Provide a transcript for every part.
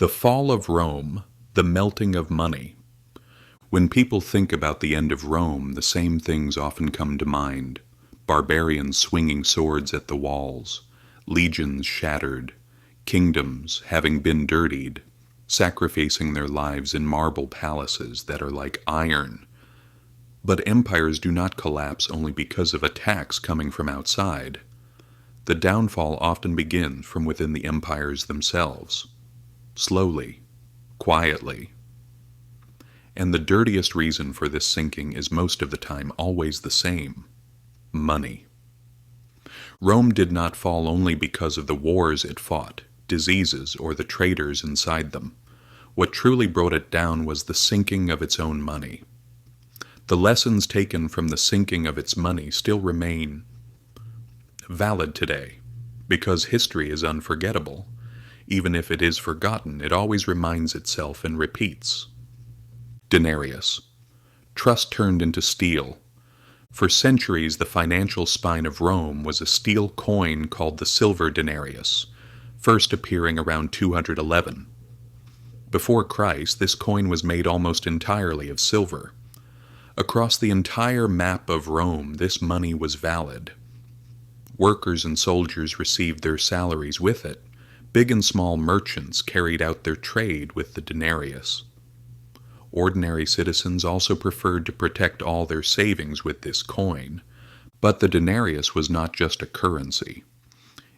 The fall of Rome, the melting of money. When people think about the end of Rome, the same things often come to mind. Barbarians swinging swords at the walls, legions shattered, kingdoms having been dirtied, sacrificing their lives in marble palaces that are like iron. But empires do not collapse only because of attacks coming from outside. The downfall often begins from within the empires themselves. Slowly, quietly. And the dirtiest reason for this sinking is most of the time always the same: money. Rome did not fall only because of the wars it fought, diseases, or the traitors inside them. What truly brought it down was the sinking of its own money. The lessons taken from the sinking of its money still remain valid today, because history is unforgettable. Even if it is forgotten, it always reminds itself and repeats. Denarius. Trust turned into steel. For centuries, the financial spine of Rome was a steel coin called the silver denarius, first appearing around 211. Before Christ, this coin was made almost entirely of silver. Across the entire map of Rome, this money was valid. Workers and soldiers received their salaries with it. Big and small merchants carried out their trade with the denarius. Ordinary citizens also preferred to protect all their savings with this coin, but the denarius was not just a currency.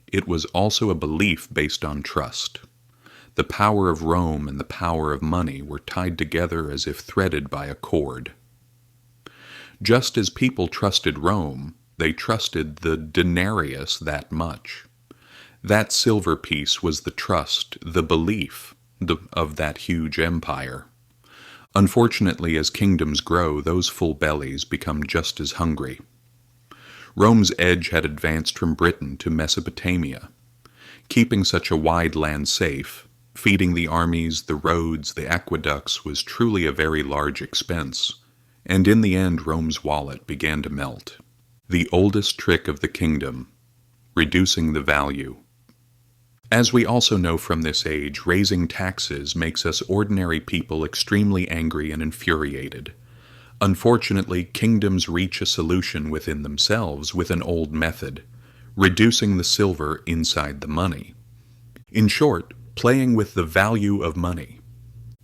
It was also a belief based on trust. The power of Rome and the power of money were tied together as if threaded by a cord. Just as people trusted Rome, they trusted the denarius that much. That silver piece was the trust, the belief of that huge empire. Unfortunately, as kingdoms grow, those full bellies become just as hungry. Rome's edge had advanced from Britain to Mesopotamia. Keeping such a wide land safe, feeding the armies, the roads, the aqueducts was truly a very large expense, and in the end Rome's wallet began to melt. The oldest trick of the kingdom, reducing the value. As we also know from this age, raising taxes makes us ordinary people extremely angry and infuriated. Unfortunately, kingdoms reach a solution within themselves with an old method, reducing the silver inside the money. In short, playing with the value of money.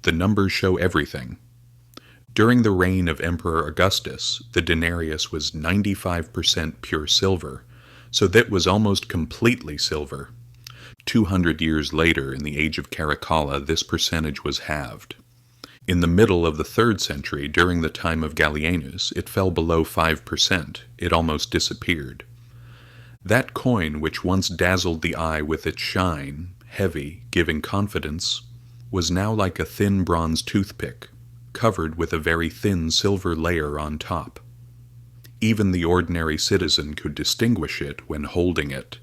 The numbers show everything. During the reign of Emperor Augustus, the denarius was 95% pure silver, so that was almost completely silver. 200 years later, in the age of Caracalla, this percentage was halved. In the middle of the 3rd century, during the time of Gallienus, it fell below 5%. It almost disappeared. That coin, which once dazzled the eye with its shine, heavy, giving confidence, was now like a thin bronze toothpick, covered with a very thin silver layer on top. Even the ordinary citizen could distinguish it when holding it.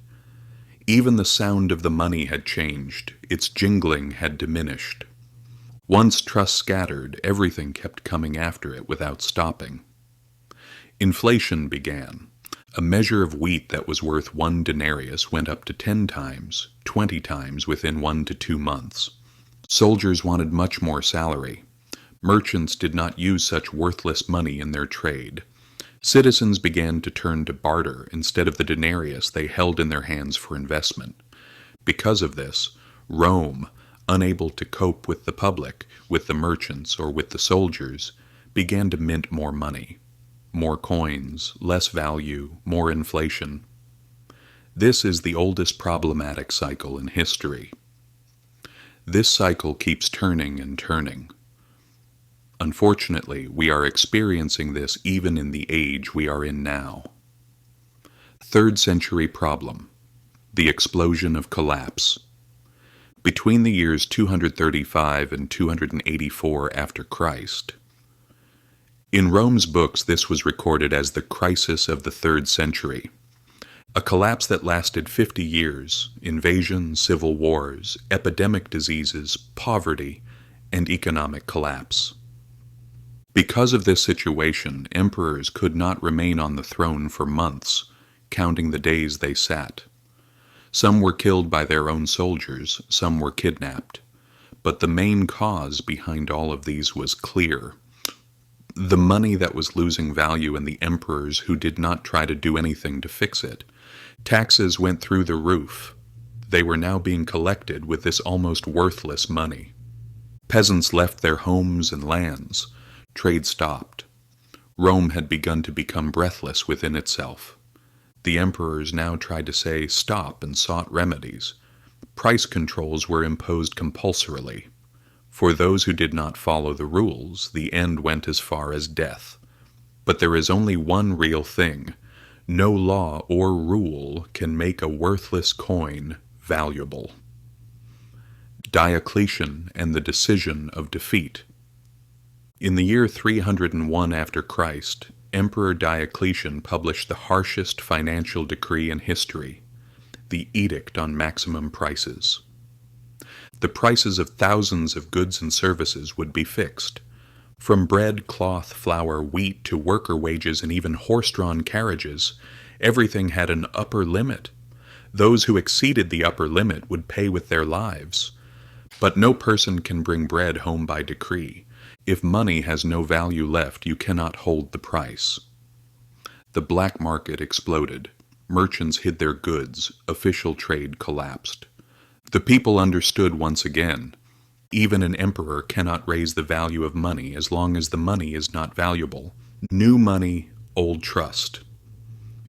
Even the sound of the money had changed, its jingling had diminished. Once trust scattered, everything kept coming after it without stopping. Inflation began. A measure of wheat that was worth 1 denarius went up to 10 times, 20 times within 1 to 2 months. Soldiers wanted much more salary. Merchants did not use such worthless money in their trade. Citizens began to turn to barter instead of the denarius they held in their hands for investment. Because of this, Rome, unable to cope with the public, with the merchants, or with the soldiers, began to mint more money. More coins, less value, more inflation. This is the oldest problematic cycle in history. This cycle keeps turning and turning. Unfortunately, we are experiencing this even in the age we are in now. 3rd century problem: the explosion of collapse. Between the years 235 and 284 after Christ. In Rome's books, this was recorded as the crisis of the 3rd century. A collapse that lasted 50 years, invasion, civil wars, epidemic diseases, poverty, and economic collapse. Because of this situation, emperors could not remain on the throne for months, counting the days they sat. Some were killed by their own soldiers, some were kidnapped. But the main cause behind all of these was clear. The money that was losing value and the emperors who did not try to do anything to fix it. Taxes went through the roof. They were now being collected with this almost worthless money. Peasants left their homes and lands. Trade stopped. Rome had begun to become breathless within itself. The emperors now tried to say stop and sought remedies. Price controls were imposed compulsorily. For those who did not follow the rules, the end went as far as death. But there is only one real thing. No law or rule can make a worthless coin valuable. Diocletian and the Decision of Defeat. In the year 301 after Christ, Emperor Diocletian published the harshest financial decree in history, the Edict on Maximum Prices. The prices of thousands of goods and services would be fixed. From bread, cloth, flour, wheat to worker wages and even horse-drawn carriages, everything had an upper limit. Those who exceeded the upper limit would pay with their lives. But no person can bring bread home by decree. If money has no value left, you cannot hold the price. The black market exploded. Merchants hid their goods. Official trade collapsed. The people understood once again, even an emperor cannot raise the value of money as long as the money is not valuable. New money, old trust.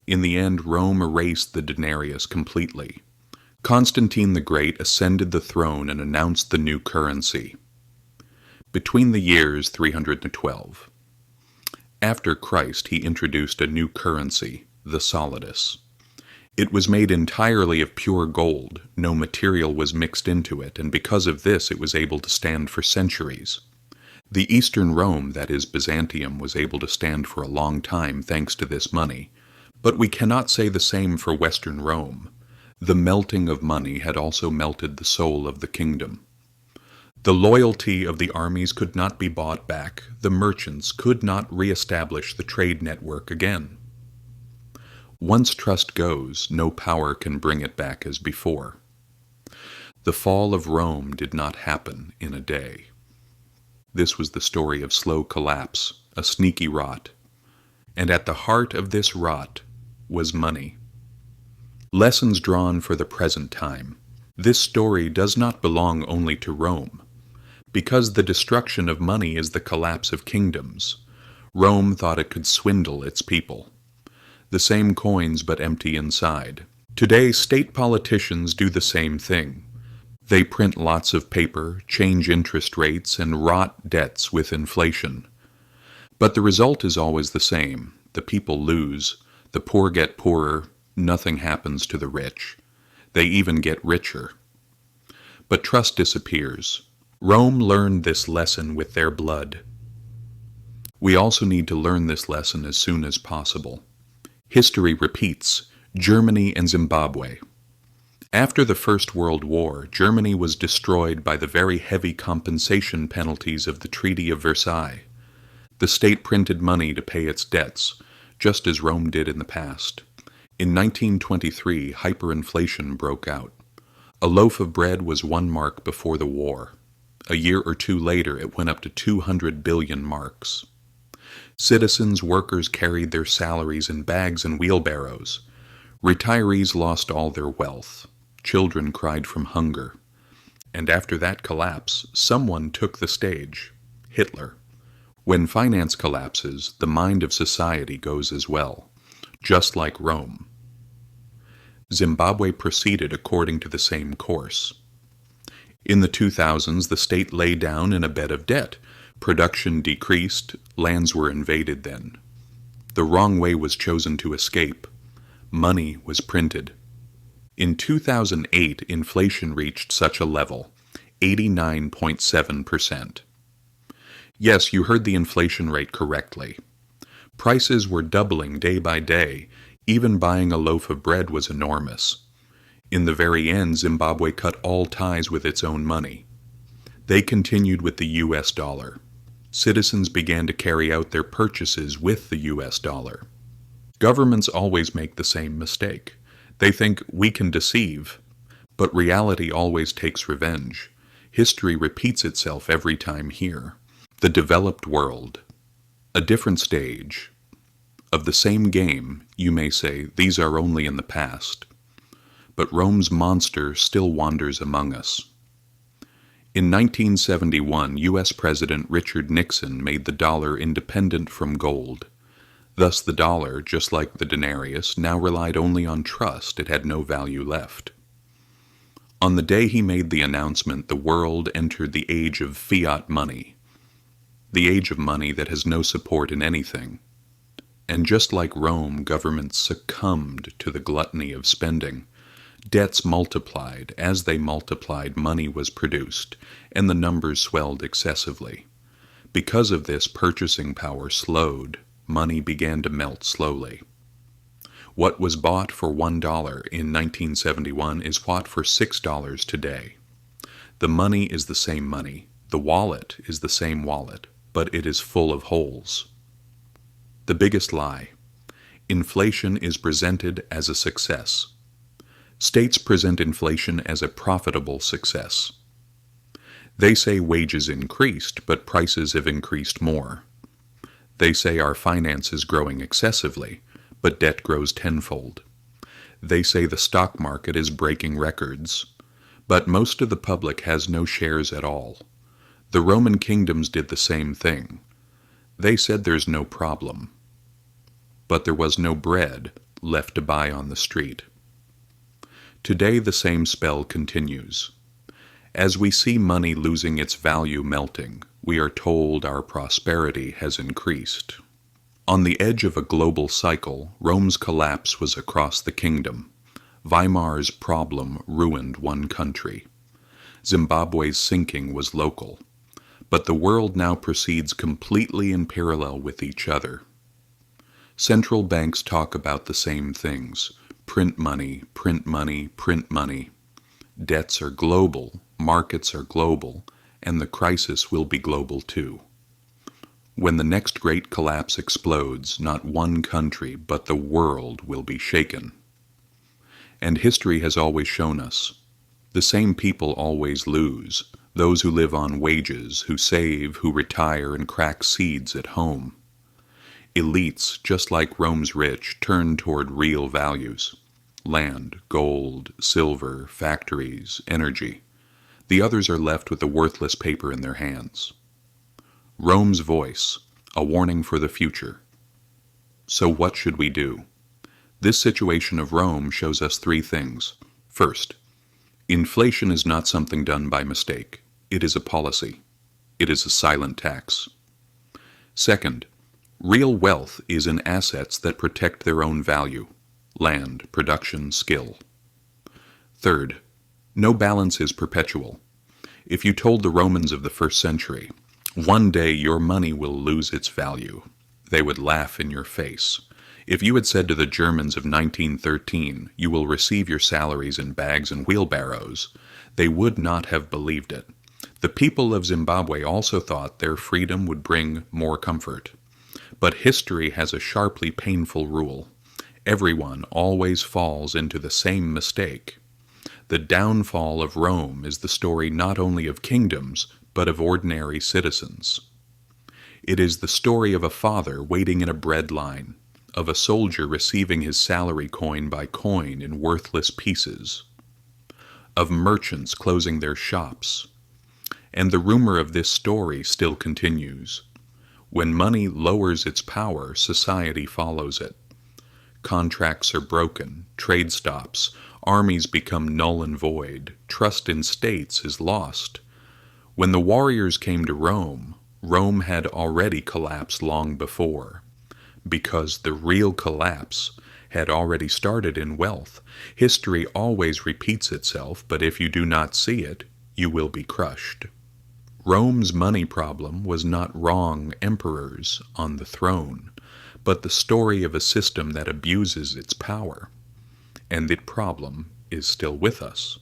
In the end, Rome erased the denarius completely. Constantine the Great ascended the throne and announced the new currency. Between the years 312. After Christ, he introduced a new currency, the solidus. It was made entirely of pure gold, no material was mixed into it, and because of this it was able to stand for centuries. The Eastern Rome, that is Byzantium, was able to stand for a long time thanks to this money. But we cannot say the same for Western Rome. The melting of money had also melted the soul of the kingdom. The loyalty of the armies could not be bought back. The merchants could not re-establish the trade network again. Once trust goes, no power can bring it back as before. The fall of Rome did not happen in a day. This was the story of slow collapse, a sneaky rot. And at the heart of this rot was money. Lessons drawn for the present time. This story does not belong only to Rome. Because the destruction of money is the collapse of kingdoms, Rome thought it could swindle its people. The same coins but empty inside. Today, state politicians do the same thing. They print lots of paper, change interest rates, and rot debts with inflation. But the result is always the same. The people lose. The poor get poorer. Nothing happens to the rich. They even get richer. But trust disappears. Rome learned this lesson with their blood. We also need to learn this lesson as soon as possible. History repeats. Germany and Zimbabwe. After the First World War, Germany was destroyed by the very heavy compensation penalties of the Treaty of Versailles. The state printed money to pay its debts, just as Rome did in the past. In 1923, hyperinflation broke out. A loaf of bread was 1 mark before the war. A year or two later, it went up to 200 billion marks. Citizens, workers carried their salaries in bags and wheelbarrows. Retirees lost all their wealth. Children cried from hunger. And after that collapse, someone took the stage. Hitler. When finance collapses, the mind of society goes as well, just like Rome. Zimbabwe proceeded according to the same course. In the 2000s, the state lay down in a bed of debt. Production decreased, lands were invaded then. The wrong way was chosen to escape. Money was printed. In 2008, inflation reached such a level, 89.7%. Yes, you heard the inflation rate correctly. Prices were doubling day by day. Even buying a loaf of bread was enormous. In the very end, Zimbabwe cut all ties with its own money. They continued with the US dollar. Citizens began to carry out their purchases with the US dollar. Governments always make the same mistake. They think we can deceive, but reality always takes revenge. History repeats itself every time here. The developed world, a different stage. Of the same game, you may say, these are only in the past. But Rome's monster still wanders among us. In 1971, U.S. President Richard Nixon made the dollar independent from gold. Thus the dollar, just like the denarius, now relied only on trust. It had no value left. On the day he made the announcement, the world entered the age of fiat money, the age of money that has no support in anything. And just like Rome, governments succumbed to the gluttony of spending. Debts multiplied. As they multiplied, money was produced, and the numbers swelled excessively. Because of this, purchasing power slowed. Money began to melt slowly. What was bought for $1 in 1971 is bought for $6 today. The money is the same money. The wallet is the same wallet, but it is full of holes. The biggest lie. Inflation is presented as a success. States present inflation as a profitable success. They say wages increased, but prices have increased more. They say our finance is growing excessively, but debt grows tenfold. They say the stock market is breaking records, but most of the public has no shares at all. The Roman kingdoms did the same thing. They said there's no problem, but there was no bread left to buy on the street. Today the same spell continues. As we see money losing its value melting, we are told our prosperity has increased. On the edge of a global cycle, Rome's collapse was across the kingdom. Weimar's problem ruined one country. Zimbabwe's sinking was local. But the world now proceeds completely in parallel with each other. Central banks talk about the same things. Print money, print money, print money. Debts are global, markets are global, and the crisis will be global too. When the next great collapse explodes, not one country but the world will be shaken. And history has always shown us, the same people always lose, those who live on wages, who save, who retire and crack seeds at home. Elites, just like Rome's rich, turn toward real values. Land, gold, silver, factories, energy. The others are left with the worthless paper in their hands. Rome's voice, a warning for the future. So what should we do? This situation of Rome shows us three things. First, inflation is not something done by mistake. It is a policy. It is a silent tax. Second, real wealth is in assets that protect their own value. Land, production, skill. Third, no balance is perpetual. If you told the Romans of the first century, one day your money will lose its value, they would laugh in your face. If you had said to the Germans of 1913, you will receive your salaries in bags and wheelbarrows, they would not have believed it. The people of Zimbabwe also thought their freedom would bring more comfort. But history has a sharply painful rule. Everyone always falls into the same mistake. The downfall of Rome is the story not only of kingdoms, but of ordinary citizens. It is the story of a father waiting in a bread line, of a soldier receiving his salary coin by coin in worthless pieces, of merchants closing their shops. And the rumor of this story still continues. When money lowers its power, society follows it. Contracts are broken, trade stops, armies become null and void, trust in states is lost. When the warriors came to Rome, Rome had already collapsed long before, because the real collapse had already started in wealth. History always repeats itself, but if you do not see it, you will be crushed. Rome's money problem was not wrong emperors on the throne, but the story of a system that abuses its power. And that problem is still with us.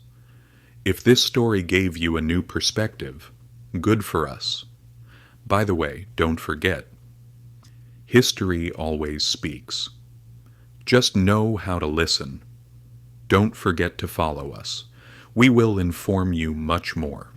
If this story gave you a new perspective, good for us. By the way, don't forget, history always speaks. Just know how to listen. Don't forget to follow us. We will inform you much more.